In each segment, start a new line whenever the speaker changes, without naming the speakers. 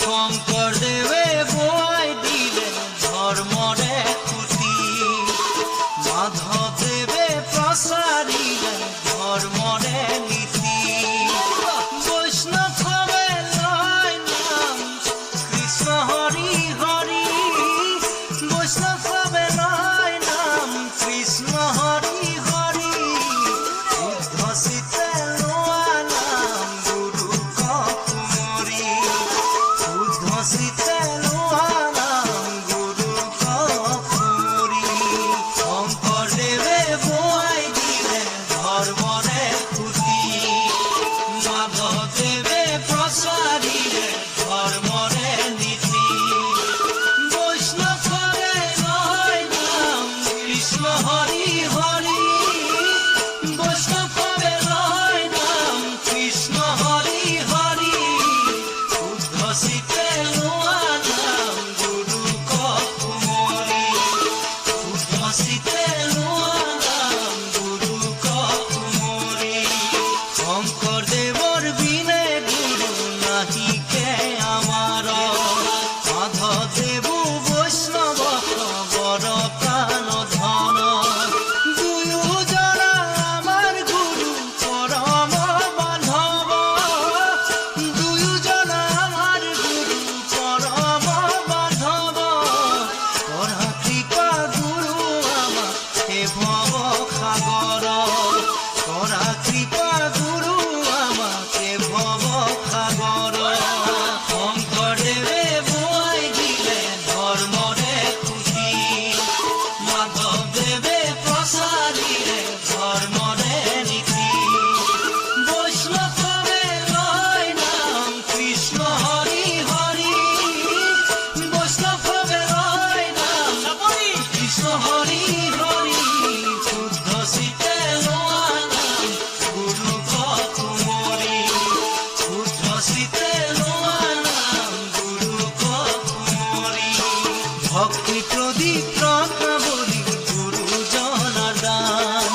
শঙ্কর দেবে বোয়াই দিলেন ধর্মরে খুঁটি, মাধব দেবে প্রসারিলেন ধর্মরে নীতি। বৈষ্ণব হবে লয় নাম কৃষ্ণ হরি হরি, বৈষ্ণব হবে লয় নাম কৃষ্ণ হরি হরি। উদ্ধসিতে লোয়া নাম গুরু কুমরি, উদ্ধসিতে লোয়া নাম গুরু কুমরি। শঙ্কর দেবে বোয়াই দিলেন ধর্মরে খুঁটি, মাধব দেবে প্রসারিলেন ধর্মরে নীতি। বৈষ্ণব হবে লয় নাম কৃষ্ণ হরি হরি, বৈষ্ণব হবে লয় নাম কৃষ্ণ হরি হরি। উদ্ধসিতে লোয়া নাম গুরু কুমরি, উদ্ধসিতে লোয়া নাম গুরু কুমরি। শঙ্কর দেবর বিনে গুরু নাহিকে আমার, মাধব দেবু বৈষ্ণব বড় প্রাণ ধন। দুয়োজনা আমার গুরু পরম বান্ধব, দুয়োজনা আমার গুরু পরম বান্ধব। করা কৃপা গুরু আমার হে ভব সাগর, করা কৃপা গুরু আমাকে ভব সাগর। শঙ্কর দেবে বোয়াই দিলেন ধর্মরে খুঁটি, মাধব দেবে প্রসারিলেন ধর্মরে নীতি। বৈষ্ণব হবে লয় নাম কৃষ্ণ হরি হরি, বৈষ্ণব হবে লয় নাম কৃষ্ণ হরি হরি। উদ্ধসিতে লোয়া নাম গুরু কুমরি, উদ্ধসিতে লোয়া নাম গুরু কুমরি। ভক্তি প্রদীপ রত্নাবলী গুরুজনার দান,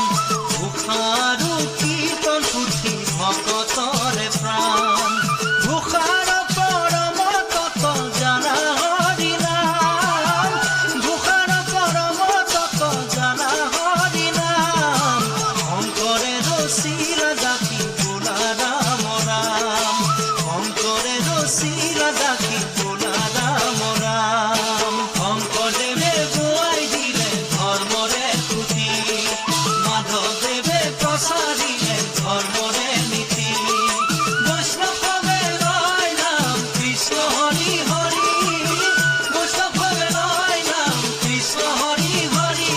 ভুখারু কীর্তন পুথি ভকতরে প্রাণ। ভুখার পরম তত জানা হরি নাম, ভুখার পরম তত জানা হরি নাম। শঙ্করের শিরা ডাকি বোলা রাম রাম, শঙ্করের শিরা ডাকি বোলা রাম রাম। শঙ্কর দেবে বোয়াই দিলেন ধর্মরে খুঁটি, মাধব দেবে প্রসারিলেন ধর্মরে নীতি। বৈষ্ণব হবে লয় নাম কৃষ্ণ হরি হরি, বৈষ্ণব হবে লয় নাম কৃষ্ণ হরি হরি।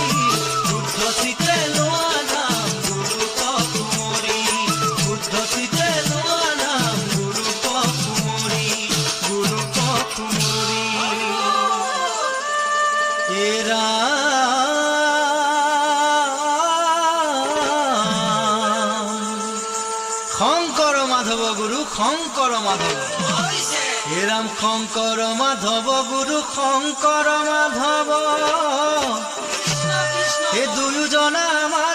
উদ্ধসিতে লোয়া নাম গুরু কুমরি, উদ্ধসিতে লোয়া নাম গুরু কুমরি, গুরু কুমরি। এরা শঙ্কর মাধব গুরু শঙ্কর মাধব, এরাম শঙ্কর মাধব গুরু শঙ্কর মাধব। এ দুয়োজনা আমার